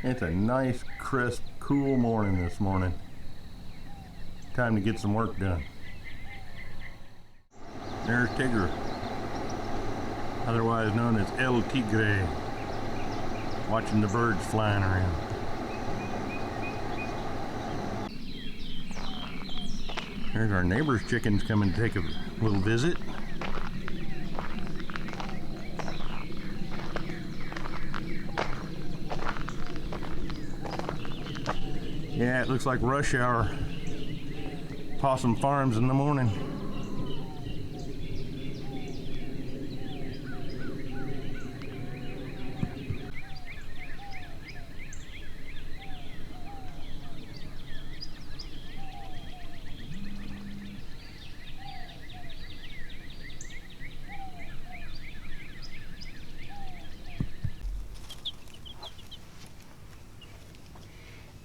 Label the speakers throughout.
Speaker 1: It's a nice, crisp, cool morning this morning. Time to get some work done. There's Tigger, otherwise known as El Tigre, watching the birds flying around. There's our neighbor's chickens coming to take a little visit. Yeah, it looks like rush hour. Possum Farms in the morning.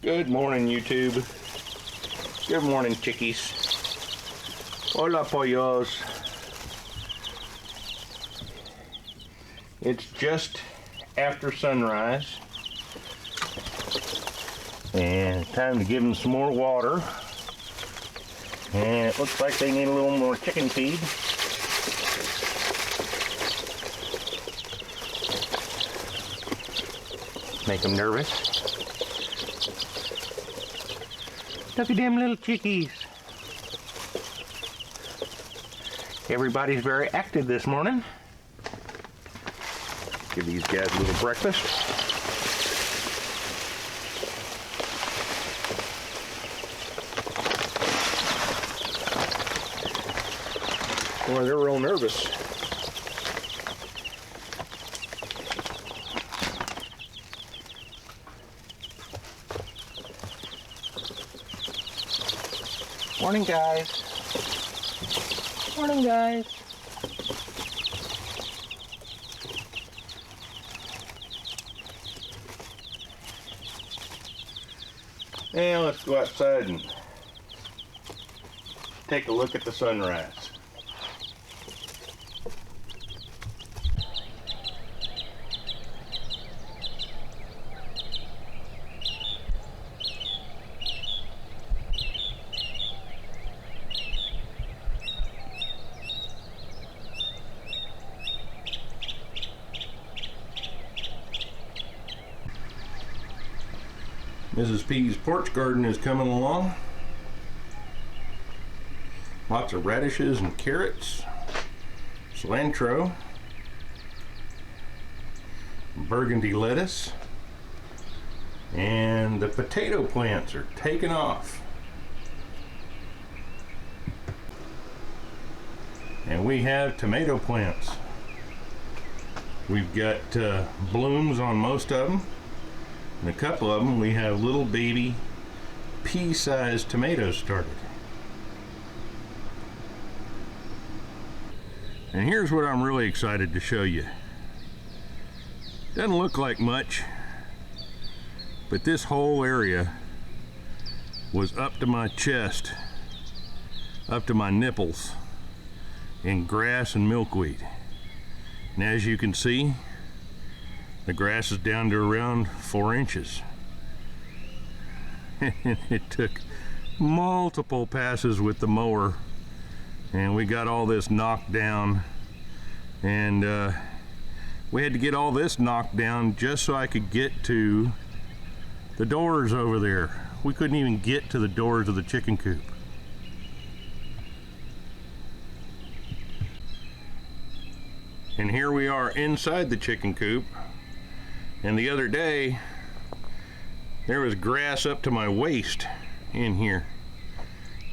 Speaker 1: Good morning, YouTube. Good morning, chickies. Hola, pollos. It's just after sunrise, and time to give them some more water. And it looks like they need a little more chicken feed. Make them nervous. Look at them little chickies. Everybody's very active this morning. Give these guys a little breakfast. Boy, they're real nervous. Morning, guys. Morning, guys. Now let's go outside and take a look at the sunrise. Mrs. P's porch garden is coming along. Lots of radishes and carrots, cilantro, burgundy lettuce, and the potato plants are taking off. And we have tomato plants. We've got blooms on most of them. And a couple of them, we have little baby pea-sized tomatoes started. And here's what I'm really excited to show you. Doesn't look like much, but this whole area was up to my chest, up to my nipples, in grass and milkweed. And as you can see, the grass is down to around 4 inches. It took multiple passes with the mower, and we got all this knocked down. And we had to get all this knocked down just so I could get to the doors over there. We couldn't even get to the doors of the chicken coop. And here we are inside the chicken coop. And the other day, there was grass up to my waist in here.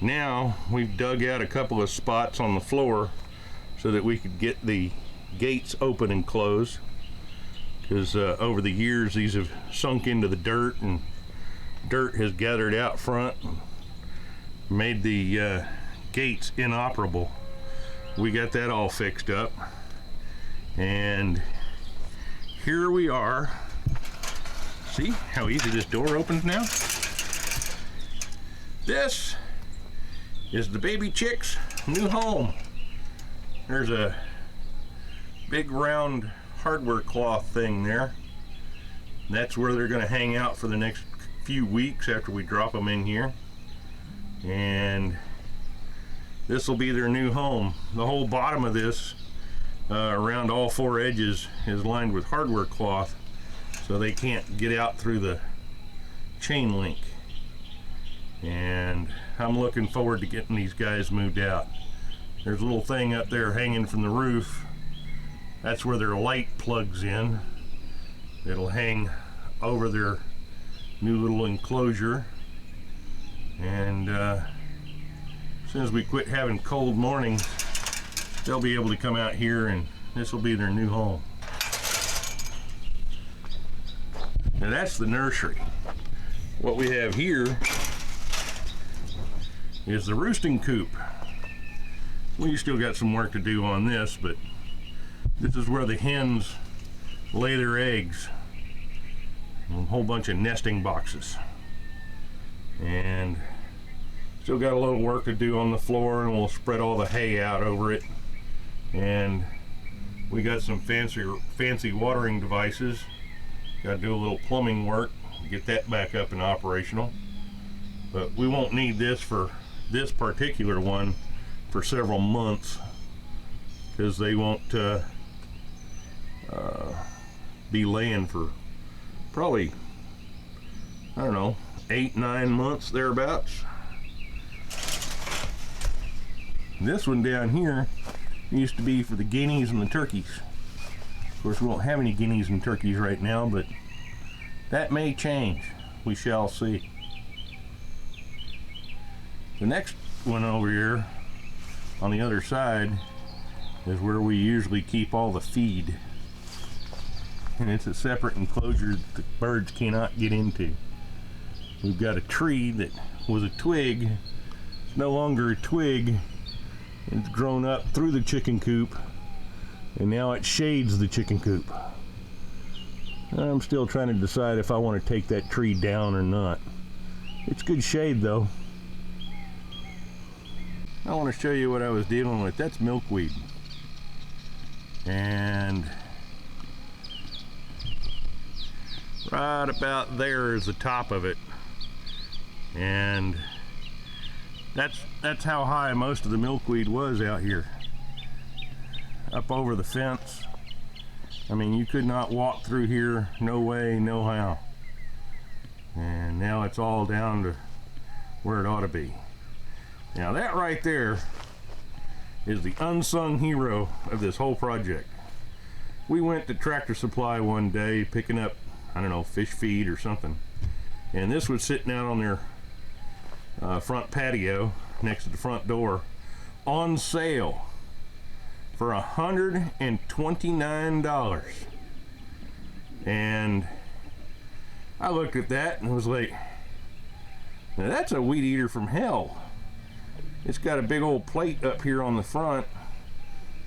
Speaker 1: Now, we've dug out a couple of spots on the floor so that we could get the gates open and closed. Because over the years, these have sunk into the dirt, and dirt has gathered out front and made the gates inoperable. We got that all fixed up. And here we are. See how easy this door opens now? This is the baby chick's new home. There's a big round hardware cloth thing there. That's where they're going to hang out for the next few weeks after we drop them in here. And this will be their new home. The whole bottom of this, around all four edges, is lined with hardware cloth, so they can't get out through the chain link. And I'm looking forward to getting these guys moved out. There's a little thing up there hanging from the roof. That's where their light plugs in. It'll hang over their new little enclosure. And as soon as we quit having cold mornings, they'll be able to come out here, and this will be their new home. Now that's the nursery. What we have here is the roosting coop. We still got some work to do on this, but this is where the hens lay their eggs. A whole bunch of nesting boxes. And still got a little work to do on the floor, and we'll spread all the hay out over it. And we got some fancy watering devices. Got to do a little plumbing work, get that back up and operational. But we won't need this for this particular one for several months, because they won't be laying for probably, I don't know, 8-9 months thereabouts. This one down here used to be for the guineas and the turkeys. Of course, we won't have any guineas and turkeys right now, but that may change. We shall see. The next one over here on the other side is where we usually keep all the feed. And it's a separate enclosure that the birds cannot get into. We've got a tree that was a twig. It's no longer a twig. It's grown up through the chicken coop, and now it shades the chicken coop. I'm still trying to decide if I want to take that tree down or not. It's good shade though. I want to show you what I was dealing with. That's milkweed. And right about there is the top of it. And that's how high most of the milkweed was out here. Up over the fence. I mean, you could not walk through here, no way, no how. And now it's all down to where it ought to be. Now that right there is the unsung hero of this whole project. We went to Tractor Supply one day picking up, I don't know, fish feed or something. And this was sitting out on their front patio next to the front door on sale for $129. And I looked at that and was like, now that's a weed eater from hell. It's got a big old plate up here on the front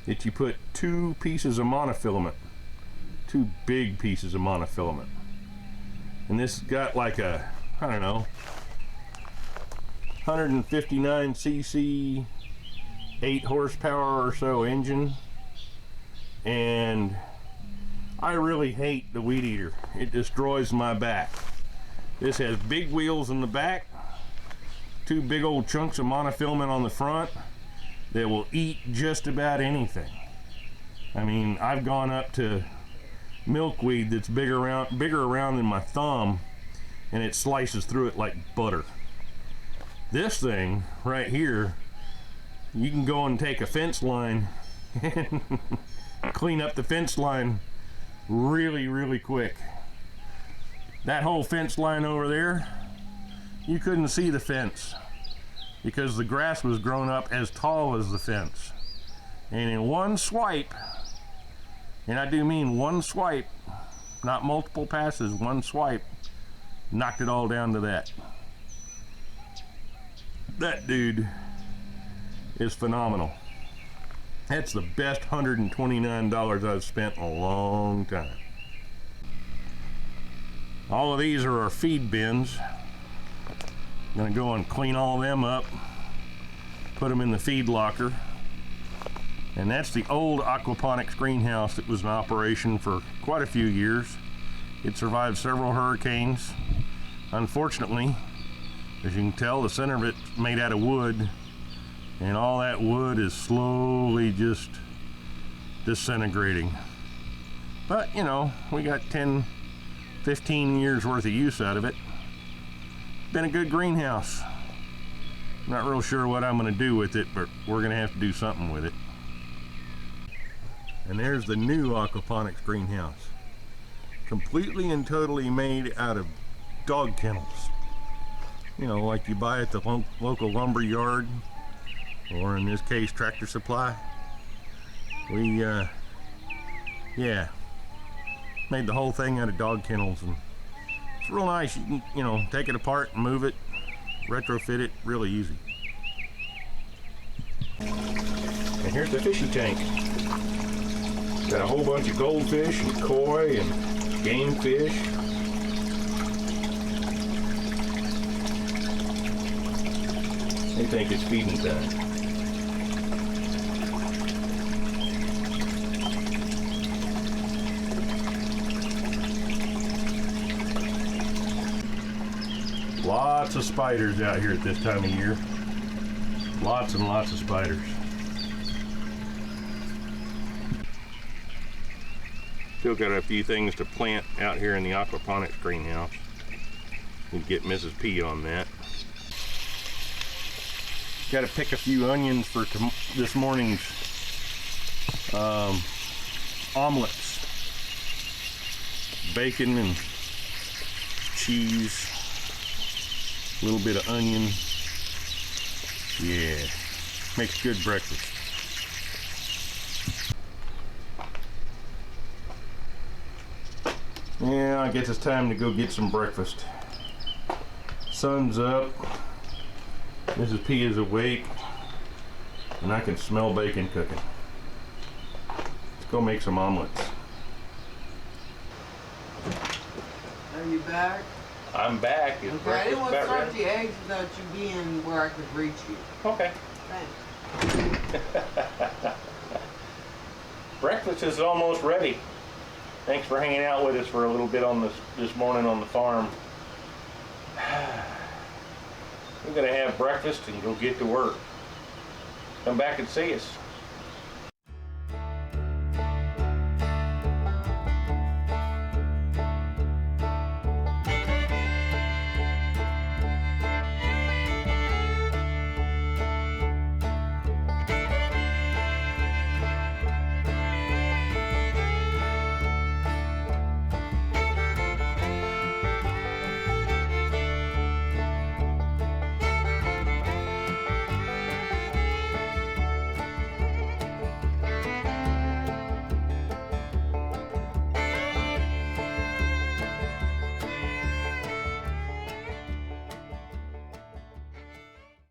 Speaker 1: that you put 2 pieces of monofilament, 2 big pieces of monofilament. And this got like a, I don't know, 159 cc, 8 horsepower or so engine. And I really hate the weed eater. It destroys my back. This has big wheels in the back, 2 big old chunks of monofilament on the front that will eat just about anything. I mean, I've gone up to milkweed that's bigger around than my thumb, and it slices through it like butter. This thing right here, you can go and take a fence line and clean up the fence line really quick. That whole fence line over there, you couldn't see the fence because the grass was grown up as tall as the fence. And in one swipe, and I do mean one swipe, not multiple passes, one swipe, knocked it all down to that. That dude is phenomenal. That's the best $129 I've spent in a long time. All of these are our feed bins. I'm gonna go and clean all of them up, put them in the feed locker. And that's the old aquaponics greenhouse that was in operation for quite a few years. It survived several hurricanes. Unfortunately, as you can tell, the center of it's made out of wood, and all that wood is slowly just disintegrating. But, you know, we got 10, 15 years worth of use out of it. Been a good greenhouse. Not real sure what I'm going to do with it, but we're going to have to do something with it. And there's the new aquaponics greenhouse. Completely and totally made out of dog kennels. You know, like you buy at the local lumber yard, or in this case, Tractor Supply. We, yeah, made the whole thing out of dog kennels, and it's real nice. You can, you know, take it apart and move it, retrofit it, really easy. And here's the fishy tank. Got a whole bunch of goldfish and koi and game fish. They think it's feeding time. Lots of spiders out here at this time of year. Lots and lots of spiders. Still got a few things to plant out here in the aquaponics greenhouse. Need to get Mrs. P on that. Got to pick a few onions for this morning's omelets. Bacon and cheese. A little bit of onion. Yeah, makes good breakfast. Yeah, I guess it's time to go get some breakfast. Sun's up. Mrs. P is awake, and I can smell bacon cooking. Let's go make some omelets.
Speaker 2: Are you back?
Speaker 1: I'm back. It's
Speaker 2: okay, I didn't want to start
Speaker 1: ready.
Speaker 2: the eggs without you being where I could reach you.
Speaker 1: Okay.
Speaker 2: Thanks.
Speaker 1: Breakfast is almost ready. Thanks for hanging out with us for a little bit on this morning on the farm. We're gonna have breakfast and go get to work. Come back and see us.